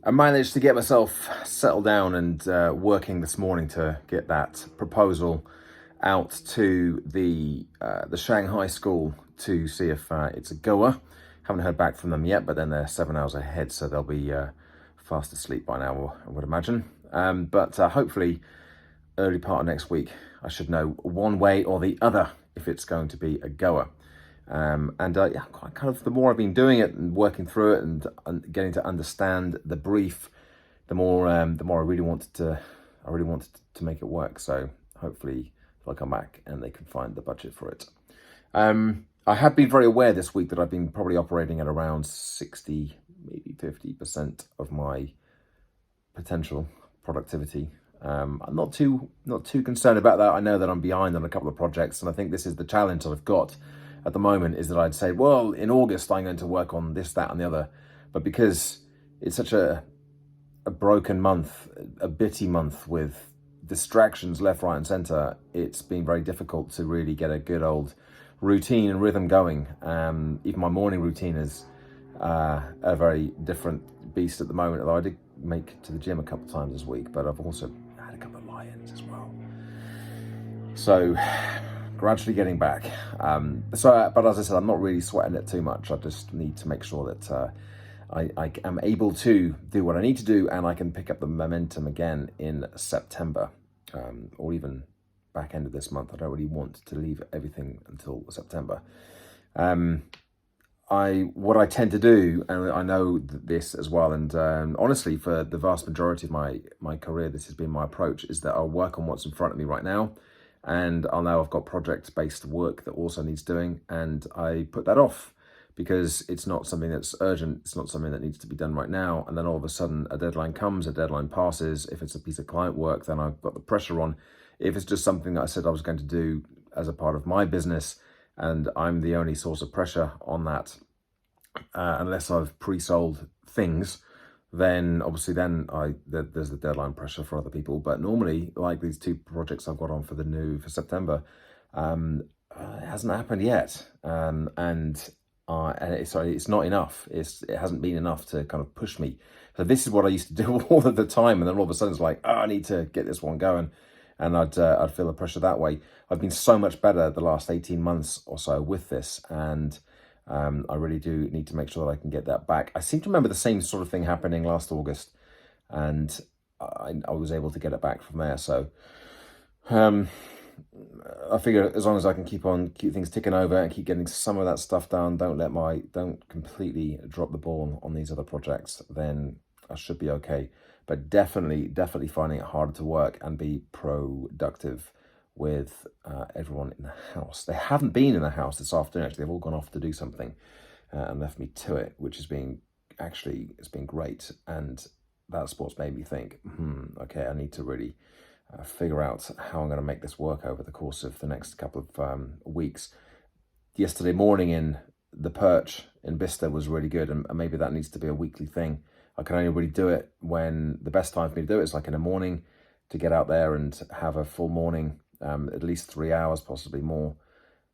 I managed to get myself settled down and working this morning to get that proposal out to the Shanghai school to see if it's a goer. Haven't heard back from them yet, but then they're 7 hours ahead, so they'll be fast asleep by now, I would imagine. But hopefully, early part of next week, I should know one way or the other if it's going to be a goer. Yeah, kind of the more I've been doing it and working through it and getting to understand the brief, the more I really wanted to make it work. So hopefully they'll come back and they can find the budget for it. I have been very aware this week that I've been probably operating at around 60, maybe 50% of my potential productivity. I'm not too concerned about that. I know that I'm behind on a couple of projects, and I think this is the challenge that I've got at the moment, is that I'd say, well, in August I'm going to work on this, that, and the other. But because it's such a broken month, a bitty month with distractions left, right, and centre, it's been very difficult to really get a good old routine and rhythm going. Even my morning routine is a very different beast at the moment, although I did make it to the gym a couple of times this week, but I've also had a couple of lie-ins as well. So gradually getting back. But as I said, I'm not really sweating it too much. I just need to make sure that I am able to do what I need to do, and I can pick up the momentum again in September, or even back end of this month. I don't really want to leave everything until September. What I tend to do, and I know this as well, and honestly, for the vast majority of my career, this has been my approach, is that I'll work on what's in front of me right now, and I'll know I've got project-based work that also needs doing, and I put that off because it's not something that's urgent, it's not something that needs to be done right now, and then all of a sudden a deadline comes, a deadline passes. If it's a piece of client work, then I've got the pressure on. If it's just something that I said I was going to do as a part of my business, and I'm the only source of pressure on that, unless I've pre-sold things, then obviously there's the deadline pressure for other people. But normally, like these two projects I've got on for September, it hasn't happened yet, and it's not enough. It hasn't been enough to kind of push me. So this is what I used to do all of the time, and then all of a sudden it's like, I need to get this one going, and I'd feel the pressure that way. I've been so much better the last 18 months or so with this, and I really do need to make sure that I can get that back. I seem to remember the same sort of thing happening last August, and I was able to get it back from there. So I figure as long as I can keep things ticking over and keep getting some of that stuff done, don't completely drop the ball on these other projects, then I should be okay. But definitely finding it harder to work and be productive with everyone in the house. They haven't been in the house this afternoon, actually. They've all gone off to do something and left me to it, which has been, it's been great. And that's what's made me think, okay, I need to really figure out how I'm going to make this work over the course of the next couple of weeks. Yesterday morning in the Perch in Bicester was really good, and maybe that needs to be a weekly thing. I can only really do it when the best time for me to do it is like in the morning, to get out there and have a full morning, at least 3 hours, possibly more.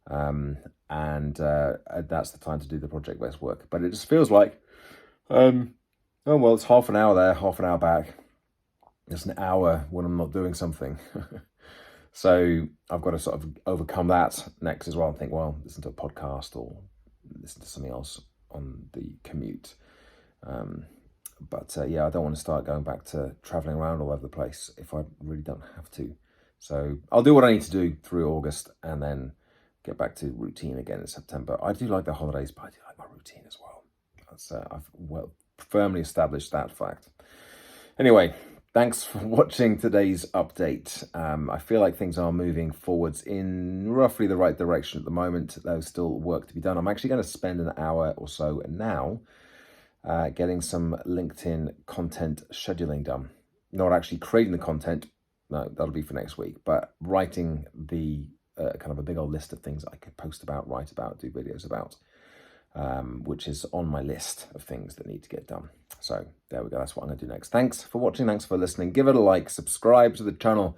And that's the time to do the project-based work. But it just feels like, oh, well, it's half an hour there, half an hour back. It's an hour when I'm not doing something. So I've got to sort of overcome that next as well and think, well, listen to a podcast or listen to something else on the commute. Yeah, I don't want to start going back to traveling around all over the place if I really don't have to. So I'll do what I need to do through August and then get back to routine again in September. I do like the holidays, but I do like my routine as well. I've firmly established that fact. Anyway, thanks for watching today's update. I feel like things are moving forwards in roughly the right direction at the moment. There's still work to be done. I'm actually going to spend an hour or so now getting some LinkedIn content scheduling done. Not actually creating the content, no, that'll be for next week, but writing the kind of a big old list of things I could post about, write about, do videos about, which is on my list of things that need to get done. So there we go, that's what I'm going to do next. Thanks for watching, thanks for listening. Give it a like, subscribe to the channel,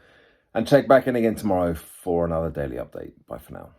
and check back in again tomorrow for another daily update. Bye for now.